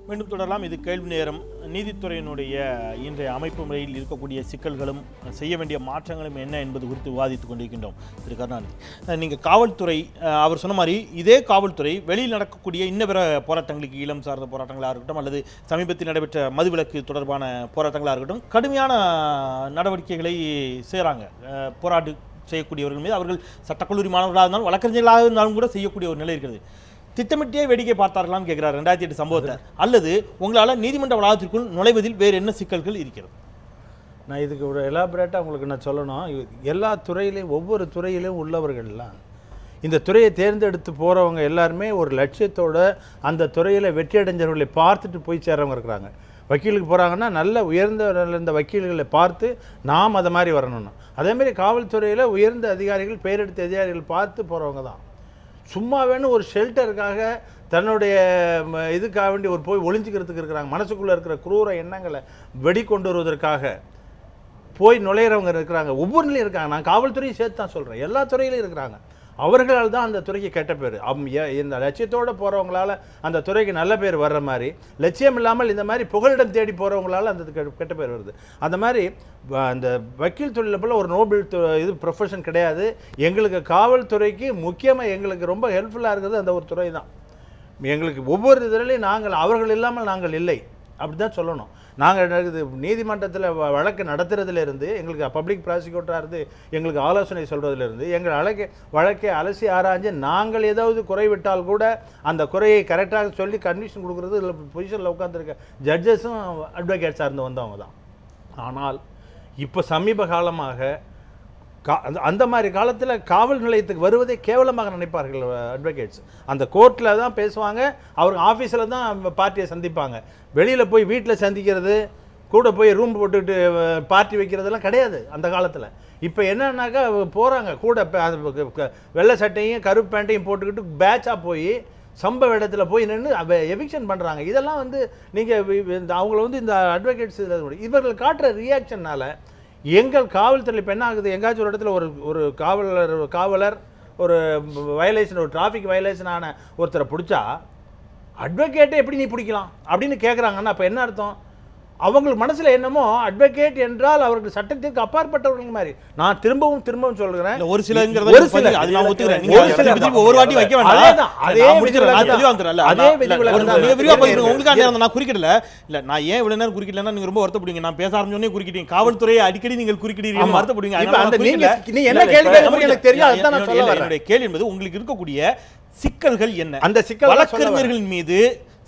மீண்டும் தொடரலாம். இது கேள்வி நேரம். நீதித்துறையினுடைய இன்றைய அமைப்பு முறையில் இருக்கக்கூடிய சிக்கல்களும் செய்ய வேண்டிய மாற்றங்களும் என்ன என்பது குறித்து விவாதித்துக் கொண்டிருக்கின்றோம். திரு கருணாநிதி, நீங்கள் காவல்துறை, அவர் சொன்ன மாதிரி இதே காவல்துறை வெளியில் நடக்கக்கூடிய இன்ன பிற போராட்டங்களுக்கு, ஈழம் சார்ந்த போராட்டங்களாக இருக்கட்டும் அல்லது சமீபத்தில் நடைபெற்ற மதுவிலக்கு தொடர்பான போராட்டங்களாக இருக்கட்டும், கடுமையான நடவடிக்கைகளை செய்கிறாங்க. போராட்டு செய்யக்கூடியவர்கள் மீது அவர்கள் சட்டக்கல்லூரி மாணவர்களாக இருந்தாலும் வழக்கறிஞர்களாக இருந்தாலும் கூட செய்யக்கூடிய ஒரு நிலை இருக்கிறது. திட்டமிட்டே வேடிக்கை பார்த்தார்களான்னு கேட்கிறார் 2008 சம்பவத்தை. அல்லது உங்களால் நீதிமன்ற வளாகத்திற்குள் நுழைவதில் வேறு என்ன சிக்கல்கள் இருக்கிறது? நான் இதுக்கு ஒரு எலாபரேட்டாக உங்களுக்கு நான் சொல்லணும். எல்லா துறையிலையும் ஒவ்வொரு துறையிலையும் உள்ளவர்கள்லாம் இந்த துறையை தேர்ந்தெடுத்து போகிறவங்க எல்லாருமே ஒரு லட்சியத்தோடு அந்த துறையில் வெற்றி அடைஞ்சவர்களை பார்த்துட்டு போய் சேர்றவங்க இருக்கிறாங்க. வக்கீலுக்கு போகிறாங்கன்னா நல்ல உயர்ந்த வக்கீல்களை பார்த்து நாம் அதை மாதிரி வரணும்னு. அதேமாதிரி காவல்துறையில் உயர்ந்த அதிகாரிகள், பேரெடுத்த அதிகாரிகள் பார்த்து போகிறவங்க தான். சும்மா வேணும் ஒரு ஷெல்டருக்காக தன்னுடைய இதுக்காக வேண்டி ஒரு போய் ஒளிஞ்சிக்கிறதுக்கு இருக்கிறாங்க. மனசுக்குள்ளே இருக்கிற குரூர எண்ணங்களை வெளிக்கொண்டு வருவதற்காக போய் நுழையிறவங்க இருக்கிறாங்க. ஒவ்வொன்றிலையும் இருக்காங்க. நான் காவல்துறையும் சேர்த்து தான் சொல்கிறேன். எல்லா துறையிலையும் இருக்கிறாங்க. அவர்களால் தான் அந்த துறைக்கு கெட்ட பேர். இந்த லட்சியத்தோடு போகிறவங்களால அந்த துறைக்கு நல்ல பேர் வர்ற மாதிரி, லட்சியம் இல்லாமல் இந்த மாதிரி புகலிடம் தேடி போகிறவங்களால அந்த கெட்ட பேர் வருது. அந்த மாதிரி அந்த வக்கீல் தொழிலை போல் ஒரு நோபல் இது ப்ரொஃபஷன் கிடையாது. எங்களுக்கு காவல்துறைக்கு முக்கியமாக எங்களுக்கு ரொம்ப ஹெல்ப்ஃபுல்லாக இருக்கிறது அந்த ஒரு துறை தான். எங்களுக்கு ஒவ்வொரு இதுலையும் அவர்கள் இல்லாமல் நாங்கள் இல்லை, அப்படி தான் சொல்லணும். நாங்கள் நீதிமன்றத்தில் வழக்கு நடத்துறதுலேருந்து, எங்களுக்கு பப்ளிக் ப்ராசிக்யூட்டராக இருந்து எங்களுக்கு ஆலோசனை சொல்கிறதுலேருந்து, எங்கள் வழக்கை அலசி ஆராய்ஞ்சு நாங்கள் ஏதாவது குறைவிட்டால் கூட அந்த குறையை கரெக்டாக சொல்லி கன்விஷன் கொடுக்குறது இல்லை பொசிஷனில் உட்காந்துருக்க ஜட்ஜஸும் அட்வொகேட்ஸாக இருந்து வந்தவங்க தான். ஆனால் இப்போ சமீப காலமாக அந்த மாதிரி காலத்தில் காவல் நிலையத்துக்கு வருவதே கேவலமாக நினைப்பார்கள் அட்வொகேட்ஸ். அந்த கோர்ட்டில் தான் பேசுவாங்க, அவங்க ஆஃபீஸில் தான் பார்ட்டியை சந்திப்பாங்க. வெளியில் போய் வீட்டில் சந்திக்கிறது, கூட போய் ரூம் போட்டுக்கிட்டு பார்ட்டி வைக்கிறதெல்லாம் கிடையாது அந்த காலத்தில். இப்போ என்னன்னாக்கா போகிறாங்க, கூட வெள்ளை சட்டையும் கருப்பு பேண்ட்டையும் போட்டுக்கிட்டு பேட்சாக போய் சம்பவ இடத்துல போய் நின்று எவிக்ஷன் பண்ணுறாங்க. இதெல்லாம் நீங்கள் அவங்கள இந்த அட்வொகேட்ஸ் இவர்கள் காட்டுற ரியாக்ஷனால் எங்கள் காவல்துறை இப்போ என்ன ஆகுது, எங்காச்சும் ஒரு இடத்துல ஒரு காவலர் ஒரு வயலேஷன், ஒரு டிராஃபிக் வயலேஷனான ஒருத்தரை பிடிச்சா அட்வொகேட்டை எப்படி நீ பிடிக்கலாம் அப்படின்னு கேட்குறாங்கன்னா அப்போ என்ன அர்த்தம்? அவங்களுக்கு மனசில் என்னமோ அட்வொகேட் என்றால் அவர்கள் சட்டத்திற்கு அப்பாற்பட்டவர்கள் மாதிரி. நான் திரும்பவும் சொல்கிறேன், ஒரு சில ஒவ்வொரு வாட்டி வைக்க வேண்டாம். அதே நான் குறிக்கிடல இல்ல, நான் ஏன் இவ்வளவு நேரம் குறிக்கிடலன்னா நீங்க ரொம்ப வருத்தப்படுவீங்க. நான் பேச ஆரம்பிச்சோடனே குறிக்கிட்டீங்க. காவல்துறையை அடிக்கடி நீங்கள் குறிக்கிட்டீங்க, வருத்தப்படுவீங்க. எனக்கு தெரியும். என்னுடைய கேள்வி என்பது உங்களுக்கு இருக்கக்கூடிய சிக்கல்கள் என்ன? அந்த சிக்கல் வழக்கறிஞர்களின் மீது,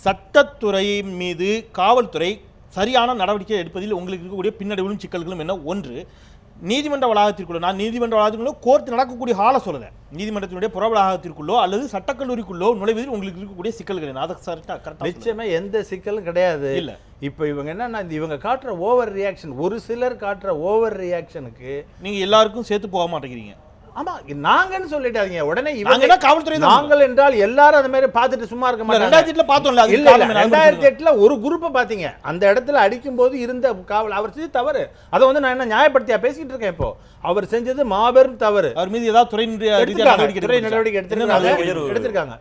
சட்டத்துறையின் மீது காவல்துறை சரியான நடவடிக்கை எடுப்பதில் உங்களுக்கு இருக்கக்கூடிய பின்னடைவுகளும் சிக்கல்களும் என்ன? ஒன்று, நீதிமன்ற வளாகத்திற்குள்ளோ, நான் நீதிமன்ற வளாகத்திற்குள்ளோ கோர்ட் நடக்கக்கூடிய ஹாலை சொல்லலை, நீதிமன்றத்தினுடைய புற வளாகத்திற்குள்ளோ அல்லது சட்டக்கல்லூரிக்குள்ளோ நுழைவதில் உங்களுக்கு இருக்கக்கூடிய சிக்கல்கள் என்ன? அதை நிச்சயமா எந்த சிக்கலும் கிடையாது. இல்லை, இப்போ இவங்க என்னன்னா இவங்க காட்டுற ஓவர் ரியாக்ஷன், ஒரு சிலர் காட்டுற ஓவர் ரியாக்ஷனுக்கு நீங்கள் எல்லாருக்கும் சேர்த்து போக மாட்டேங்கிறீங்க. ஆமா, நாங்கன்னு சொல்லிட்டாங்க உடனே. இவங்க காவல்துறை நாங்கள் என்றால் எல்லாரும் அந்த மாதிரி பார்த்துட்டு சும்மா இருக்க மாட்டாங்க. 2008 பார்த்தோம்ல, 2008 ஒரு குரூப்பை பார்த்தீங்க, அந்த இடத்துல அடிக்கும் போது இருந்த காவல் அவர் செஞ்சது தவறு. அதை நான் என்ன நியாயப்படுத்தியா பேசிட்டு இருக்கேன்? இப்போ அவர் செஞ்சது மாபெரும் தவறு. அவர் மீது ஏதாவது துறை நடவடிக்கை எடுத்திருக்காங்க.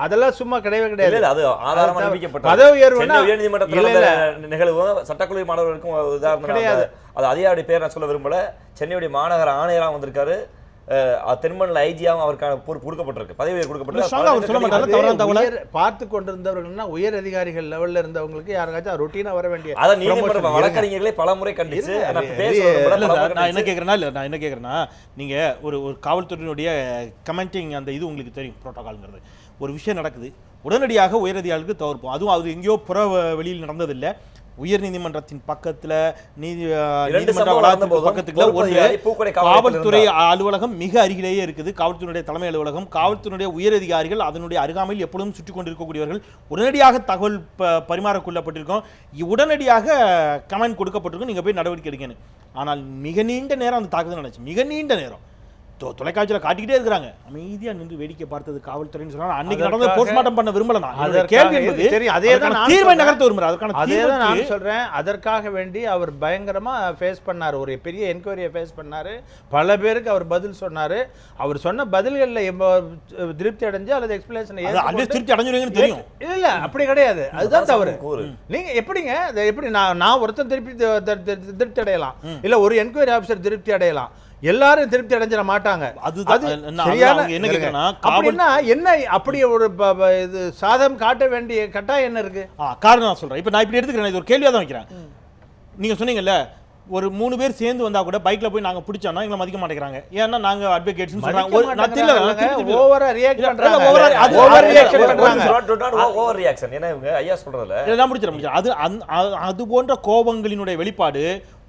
அதெல்லாம் சும்மா கிடையவே கிடையாது. பதவி உயர்வு நிகழ்வு சட்டக்கல்லூரி மாணவர்களுக்கும் உதாரணம் கிடையாது. அது அதிகாரி பேர் நான் சொல்ல விரும்பல. சென்னையுடைய மாநகர ஆணையராக வந்திருக்காரு. தென்மண்டல ஐஜியாவும் அவருக்கான பொறுப்பு கொடுக்கப்பட்டிருக்கு, பதவி கொடுக்கப்பட்டிருக்கு. பார்த்து கொண்டிருந்தவர்கள்னா உயர் அதிகாரிகள் லெவல்ல இருந்தவங்களுக்கு யாருக்காச்சும் ரொட்டீனா வர வேண்டிய வழக்கறிஞர்களை பல முறை கண்டிச்சு. நான் என்ன கேட்கறேன்னா நீங்க ஒரு காவல்துறையினுடைய கமெண்டிங் அந்த இது உங்களுக்கு தெரியும், புரோட்டோகால்ங்கிறது. ஒரு விஷயம் நடக்குது, உடனடியாக உயர் அதிகாரிகளுக்கு தவிர்ப்போம். அதுவும் அது எங்கேயோ புற வெளியில் நடந்ததில்லை, உயர் நீதிமன்றத்தின் பக்கத்துல நீதிமன்ற வளாகத்தின் பக்கத்துக்குள்ள காவல்துறை அலுவலகம் மிக அருகிலேயே இருக்குது. காவல்துறையுடைய தலைமை அலுவலகம், காவல்துறையுடைய உயர் அதிகாரிகள் அதனுடைய அருகாமையில் எப்பொழுதும் சுற்றி கொண்டிருக்கக்கூடியவர்கள். உடனடியாக தகவல் பரிமாறக்கொள்ளப்பட்டிருக்கோம், உடனடியாக கமெண்ட் கொடுக்கப்பட்டிருக்கும், நீங்க போய் நடவடிக்கை எடுக்கணும். ஆனால் மிக நீண்ட நேரம் அந்த தாக்குதல் நடந்துச்சு, மிக நீண்ட நேரம். தொலைக்காட்சியில் காட்டிக்கிட்டே இருக்கிறாங்க. அமைதியா நின்று வேடிக்கை பார்த்தது காவல்துறைன்னு சொன்னா அன்னைக்கு நடந்த அதற்காக- போஸ்ட்மார்ட்டம் பண்ண விரும்பல நான். என்னுடைய அதற்காக கேள்வி என்பது சரி, அதேதான் நான் தீர்வை சொல்றேன். நகர்த்த விரும்புறேன். அதுக்கான அதேதான் நான் தீர்வுக்கு சொல்றேன். அதற்காக வேண்டி அவர் பயங்கரமா ஃபேஸ் பண்ணாரு, ஒரு பெரிய என்கொயரியை ஃபேஸ் பண்ணாரு, பல பேருக்கு அவர் பதில் சொன்னாரு. அவர் சொன்ன பதில்கள்ல திருப்தி அடைஞ்சு அல்லது எக்ஸ்பிளேஷன் அது திருப்தி அடைஞ்சிருவீங்கன்னு தெரியும். இல்ல அப்படி கிடையாது, அதுதான் தவறு. கூறு. நீங்க எப்படிங்க எப்படி நான் ஒருத்தன் திருப்தி அடையலாம், இல்ல ஒரு என்கொயரி ஆபீசர் திருப்தி அடையலாம், எல்லாரும் திருப்தி அடைஞ்சிட மாட்டாங்க. அதுதான் நான் சரியான அவங்க என்ன கேக்குறேன்னா, அப்படின்னா என்ன அப்படி ஒரு இது சாதம் காட்ட வேண்டிய கட்டாயம் என்ன இருக்கு? காரணம் நான் சொல்றேன். இப்போ நான் இப்படி எடுத்துக்கிறேன், இது ஒரு கேள்வியா தான் வைக்கிறேன். நீங்க சொன்னீங்கல்ல ஒரு 3 பேர் சேர்ந்து வந்தா கூட பைக்ல போய் நாங்க பிடிச்சோம்னா எங்களை மதிக்க மாட்டேங்கிறாங்க, ஏன்னா நாங்க அட்வொகேட்ஸ்னு சொல்றாங்க. நான் தெரியல ஓவரா ரியாக்ட் இல்ல, பண்றாங்க, over ஆ- அது- ஓவர் அது- ரியாக்ஷன் அது- பண்றாங்க. Over reaction. ஏன்னா இவங்க ஐயா சொல்றதுல நான் முடிச்சிடறேன். அது போன்ற கோபங்களினுடைய வெளிப்பாடு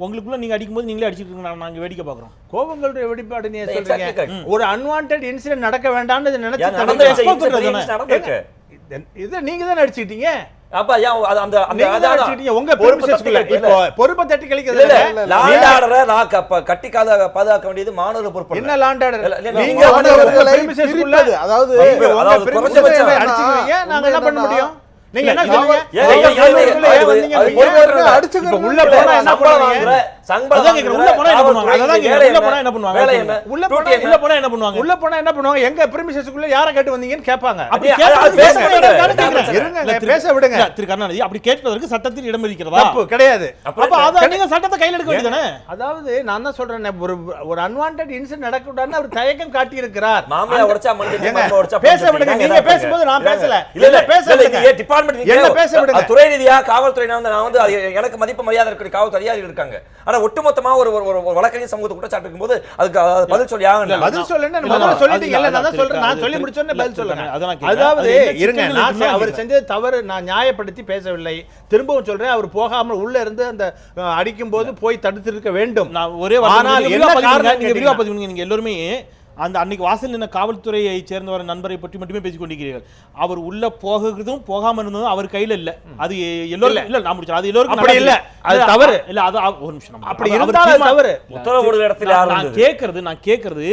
உங்களுக்குள்ள நீங்க அடிக்கும்போது நீங்களே அடிச்சிட்டு இருக்கீங்க, நாங்க வேடிக்கை பாக்குறோம். கோபங்களுடைய வெளிப்பாடு நீங்க Exactly சொல்றீங்க. correct. ஒரு அன்வான்டட் இன்சிடென்ட் நடக்க வேண்டாம்னு நினைச்சு ஏன் தடுக்க- நடந்திருக்கு. இதை நீங்க தான் அடிச்சிட்டீங்க. அப்ப ஐயா அந்த நீங்க தான் அடிச்சிட்டீங்க. உங்க பெருமிசஸ்க்குள்ள இப்போ பொறுப்பை தட்டி கழிக்கிறது இல்ல, இல்ல. லாண்ட் ஆர்டரை நான் கட்டி பாதுகாக்க வேண்டியது மாணவர் பொறுப்பு. என்ன லாண்ட் ஆர்டர்? இல்ல, இல்ல, நீங்க இல்ல, வந்து இல்ல, உங்க உங்களை பெருமிசஸ்க்குள்ள பிரிப்பது, அதாவது அதாவது குறைஞ்சபட்சம் அடிச்சுக்குவீங்க, நாங்க என்ன பண்ண முடியும்? நீங்க என்ன இல்ல, சொல்றீங்க? ஏன், ஏன், ஏன், கல்லூரிக்குள்ள ஏன், ஏன் வந்தீங்க அது நீங்க? பொறுப்பேற்று இப்ப அடிச்சுக்கிறது உள்ள போனா என்ன பண்ணுவீங்க? அதான் கேக்குறேன், உள்ள போனா என்ன பண்ணுவாங்க? அதான் கேக்குறேன், உள்ள போனா என்ன பண்ணுவாங்க? வேலை என்ன? உள்ள Duty போனா என்ன? உள்ள போனா என்ன பண்ணுவாங்க? உள்ள போனா என்ன பண்ணுவாங்க? எங்க பெருமிசஸ்க்குள்ள யாரை கேட்டு வந்தீங்கன்னு கேட்பாங்க. அப்படி அது கேட்பதற்கு பேச சட்டத்தில் விடுங்க. இடம் கேட்கிறேன். இருங்க, இல்ல, திரு- பேச விடுங்க. இல்ல, திரு கருணாநிதி, அப்படி கேட்பதற்கு சட்டத்தில் இடம் இருக்கிறதா? தப்பு கிடையாது. அப்ப அதான் நீங்க சட்டத்தை கையில் எடுக்க வேண்டியதானே? அதாவது நான் தான் சொல்றேன், ஒரு அன்வான்டட் இன்சிடென்ட் நடக்கக்கூடாதுன்னு அவர் தயக்கம் காட்டி இருக்கிறார். மாமியா உடைச்சா மஞ்சள், ஏங்க, மாமா உடைச்சா பேச பஞ்சு. விடுங்க. நாங்க நீங்க என்ன பேசும்போது நான் பண்ணுங்க? பேசல. இல்ல, இல்ல, என்ன பேச இல்ல, விடுங்க. இது டிபார்ட்மெண்ட் நீங்க என்ன பேச விடுங்க. துறை ரீதியா காவல்துறை நான் வந்து எனக்கு மதிப்பு மரியாதை இருக்கிற காவல்துறை அதிகாரிகள் இருக்காங்க. ஆனா ஒட்டுமொத்தமா ஒரு வழக்கறிஞர் சமூகத்தை குற்றச்சாட்டு இருக்கும்போது அதுக்கு பதில் சொல்லி ஆகணும். பதில் சொல்லுன்னு இல்ல, முதல்ல இல்ல, சொல்லிட்டீங்கல்ல, நான் தான் அது சொல்றேன். நான் அது சொல்லி திரு- முடிச்சோன்னே இல்ல, பதில் சொல்லுங்க. அதான் நான் கேக்குறேன். அதாவது அது என்ன இருங்க, சிக்கல்கள் நான் இருக்குன்னு அவர் கேக்குறேன். செஞ்சது தவறு, நான் நியாயப்படுத்தி பேசவில்லை. திரும்பவும் சொல்றேன், அவர் போகாமல் உள்ள இருந்து அந்த அடிக்கும் போது போய் தடுத்திருக்க வேண்டும். நான் ஒரே ஆனால் வார்த்தை, என்ன விரிவா பதிவு காரணம் பண்ணுங்க, நீங்க விரிவா கேட்டீங்கன்னா- பதிவு பண்ணுங்க. நீங்க எல்லாருமே அந்த அன்னைக்கு வாசல் நின்ன காவல்துறையை சேர்ந்தவர் நண்பரை பற்றி மட்டுமே பேசிக் கொண்டிருக்கிறீர்கள். அவர் உள்ள போகிறதும் போகாம இருந்ததும் அவர் கையில இல்ல. அது எல்லோரும் இல்ல, நான் முடிச்சேன். அது எல்லோருக்கும் அப்படி இல்ல, அது தவறு. இல்ல, அது ஒரு நிமிஷம் நம்ம- அப்படி அவர் இருந்தாலும் அது தவறு. உத்தரவு போடுற இடத்துல யார் நான் இருந்தது? நான் கேட்கறது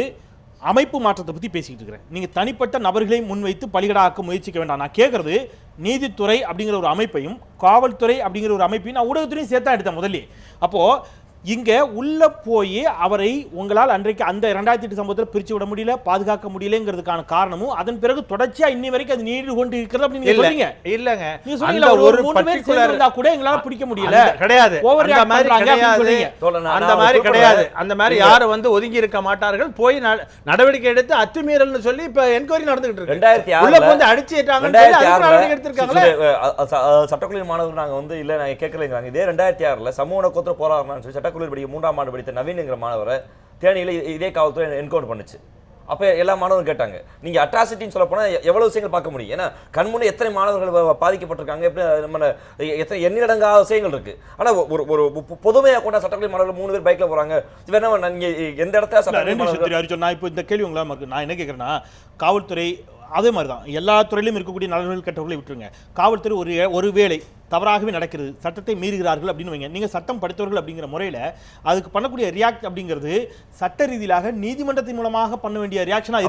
அமைப்பு மாற்றத்தை பத்தி பேசிக்கிட்டு இருக்கிறேன். நீங்க தனிப்பட்ட நபர்களை முன்வைத்து பலிகடாக்க முயற்சிக்க வேண்டாம். நான் கேட்கறது நீதித்துறை அப்படிங்கிற ஒரு அமைப்பையும் காவல்துறை அப்படிங்கிற ஒரு அமைப்பையும் நான் ஊடகத்துறையும் சேர்த்தா எடுத்தேன் முதல்ல. அப்போ இங்க உள்ள போய் அவரை உங்களால் அன்றைக்கு அந்த 2008 சம்பவத்தில் பிரிச்சு விட முடியல, பாதுகாக்க முடியலங்கிறதுக்கான காரணமும் அதன் பிறகு தொடர்ச்சியா இன்னி வரைக்கும் அது நீண்டு கொண்டு இருக்கிறது அப்படின்னு நீங்க சொல்றீங்க. இல்லங்க, நீங்க அந்த சொன்னீங்க ஒரு 3 பேர் பர்టిక్యులர் சேர்ந்து இருந்தா கூட எங்களால பிடிக்க முடியல. கிடையாது. Over அந்த react மாதிரி பண்றாங்க அப்படின்னு கிடையாது. சொல்றீங்க. தோழர், அந்த நான் மாதிரி ஒரு கிடையாது. குறிப்பிடுறேன். அந்த மாதிரி யாரும் வந்து ஒதுங்கி இருக்க மாட்டார்கள். போய் நடவடிக்கை எடுத்து அத்துமீறல்னு சொல்லி இப்ப என்கொயரி நடந்துகிட்டு இருக்கு. 2006 உள்ள வந்து அடிச்சிட்டாங்கன்னு சொல்லி அதுக்கு நடவடிக்கை எடுத்திருக்காங்களே. சட்டக்கல்லூரி மாணவர்கள் நாங்க வந்து இல்ல நாங்க கேட்கலைங்கிறாங்க. இதே 2006 சமூக நோக்கத்துல போராடுறான்னு சொல்லி சட்டக்கல்லூரி படிக்க 3ஆம் ஆண்டு படித்த நவீன்ங்கிற மாணவரை தேனியில இதே காவல்துறை என்கவுண்டர் பண்ணுச்சு. அப்ப எல்லா மாணவரும் கேட்டாங்க, நீங்க அட்ராசிட்டின்னு சொல்ல போனா எவ்வளவு விஷயங்கள் பார்க்க முடியும்? ஏன்னா கண்முன்னே எத்தனை மாணவர்கள் பாதிக்கப்பட்டிருக்காங்க, எப்படி நம்ம எத்தனை எண்ணிலடங்காத விஷயங்கள் இருக்கு. ஆனா ஒரு பொதுமையா கொண்ட சட்டக்கல்லூரி மாணவர்கள் 3 பேர் பைக்ல போறாங்க. வேணா நீங்க எந்த இடத்துல சட்டக்கல்லூரி மாணவர்கள் நான் இப்போ இந்த கேள்வி உங்களா இருக்கு. நான் என்ன கேட்கறேன்னா, காவல்துறை அதே மாதிரி தான் எல்லா துறையிலும் இருக்கக்கூடிய நலன்கள் கெட்டவர்களை விட்டுருங்க. காவல்துறை ஒரு வேளை தவறாகவே நடக்கிறது, சட்டத்தை மீறுகிறார்கள் அப்படின்னு வைங்க. நீங்க சட்டம் படித்தவர்கள் அப்படிங்கிற முறையில் அதுக்கு பண்ணக்கூடிய ரியாக்ட் அப்படிங்கிறது சட்ட ரீதியாக நீதிமன்றத்தின் மூலமாக பண்ண வேண்டிய ரியாக்ஷனா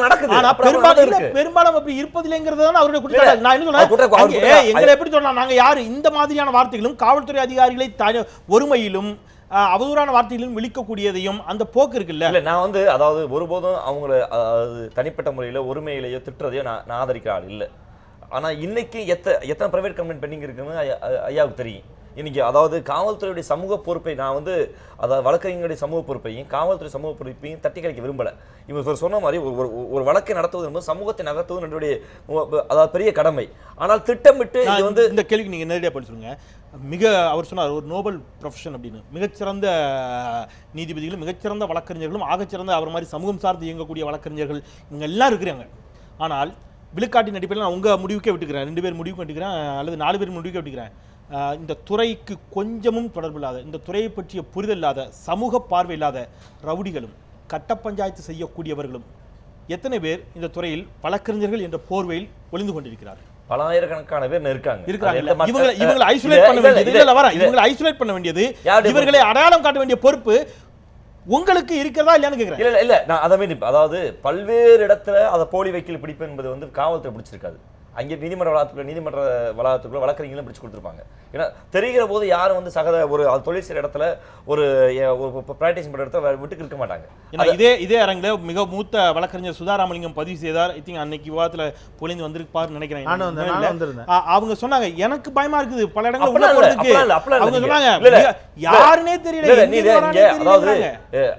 நடக்குது. ஆனா பெரும்பாலும் அப்படி இருப்பதில்லைங்கிறது தான் அவருடைய குற்றச்சாட்டு. நான் என்ன சொல்றேன், எங்களை எப்படி சொல்லலாம், நாங்க யாரு இந்த மாதிரியான வார்த்தைகளும் காவல்துறை அதிகாரிகளை ஒருமையிலும் அவதூறான வார்த்தைகளும் விழிக்கக்கூடியதையும் அந்த போக்கு இருக்குல்ல. இல்ல, நான் வந்து அதாவது ஒருபோதும் அவங்கள தனிப்பட்ட முறையில் ஒருமையிலேயோ திட்டுறதையோ நான் ஆதரிக்கிற ஆள் இல்லை. ஆனா இன்னைக்கு எத்தனை பிரைவேட் கம்பெனி பெண்டிங் இருக்குன்னு ஐயாவுக்கு தெரியும். இன்னைக்கு அதாவது காவல்துறையுடைய சமூக பொறுப்பை நான் வந்து அதாவது வழக்கறிஞருடைய சமூக பொறுப்பையும் காவல்துறை சமூக பொறுப்பையும் தட்டி கழிக்க விரும்பல. இவங்க சொன்ன மாதிரி ஒரு வழக்கை நடத்துவது என்பது சமூகத்தை நகர்த்துவது என்னுடைய அதாவது பெரிய கடமை. ஆனால் திட்டமிட்டு இது வந்து இந்த கேள்விக்கு நீங்க நேரடியாக பதில் சொல்லுங்க. அவர் சொன்னார் ஒரு நோபல் ப்ரொஃபஷன் அப்படின்னு. மிகச்சிறந்த நீதிபதிகளும் மிகச்சிறந்த வழக்கறிஞர்களும் ஆகச்சிறந்த அவர் மாதிரி சமூகம் சார்ந்து இயங்கக்கூடிய வழக்கறிஞர்கள் இவங்க எல்லாம் இருக்கிறாங்க. ஆனால் விழுக்காட்டின் அடிப்படையில் நான் உங்க முடிவுக்கே விட்டுக்கிறேன், 2 பேர் முடிவுக்கு விட்டுக்கிறேன் அல்லது 4 பேர் முடிவுக்கே விட்டுக்கிறேன். இந்த துறைக்கு கொஞ்சமும் தொடர்பு இல்லாத, இந்த துறையை பற்றிய புரிதல் இல்லாத, சமூக பார்வை இல்லாத ரவுடிகளும் கட்ட பஞ்சாயத்து செய்யக்கூடியவர்களும் எத்தனை பேர் இந்த துறையில் வழக்கறிஞர்கள் என்ற போர்வையில் ஒளிந்து கொண்டிருக்கிறார்கள்? பல ஆயிரக்கணக்கான பேர் இருக்காங்க. இவங்களை ஐசோலேட் பண்ண வேண்டியது இவங்களை ஐசோலேட் பண்ண வேண்டியது, இவர்களை அடையாளம் காட்ட வேண்டிய பொறுப்பு உங்களுக்கு இருக்கிறதா இல்லையான்னு கேட்குறேன். இல்ல நான் அதை மீறி அதாவது பல்வேறு இடத்துல அதை போலி வக்கீல் பிடிப்பு என்பது வந்து காவல்துறை பிடிச்சிருக்காது. அங்கே நீதிமன்ற வளாகத்துக்குள்ள வழக்கறிஞர்களும் பிடிச்சு கொடுத்துருப்பாங்க. ஏன்னா தெரிகிற போது யாரும் வந்து ஒரு தொழில் செய்கிற இடத்துல ஒரு பிராக்டிஸ் பண்ணுற இடத்துல விட்டுக்கு இருக்க மாட்டாங்க. ஏன்னா இதே அரங்கில் மிக மூத்த வழக்கறிஞர் சுதாராமலிங்கம் பதிவு செய்தார். ஐ திங்க் அன்னைக்கு விவாதத்தில் பொழிந்து வந்திருப்பாருன்னு நினைக்கிறேன். அவங்க சொன்னாங்க எனக்கு பயமா இருக்குது பல இடங்கள் உள்ள போறதுக்கு. அவங்க சொன்னாங்க யாருன்னே தெரியல.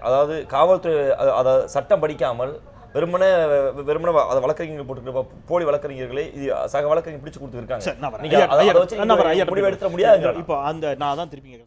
அதாவது காவல்துறை சட்டம் படிக்காமல் வெறுமனே அதை வழக்கறிஞர்கள் போட்டு போலி வழக்கறிஞர்களை சக வழக்கறிஞர் பிடிச்சு கொடுத்துருக்காங்க. முடிவு எடுத்துட முடியாது. இப்போ அந்த நான் தான் திருப்பி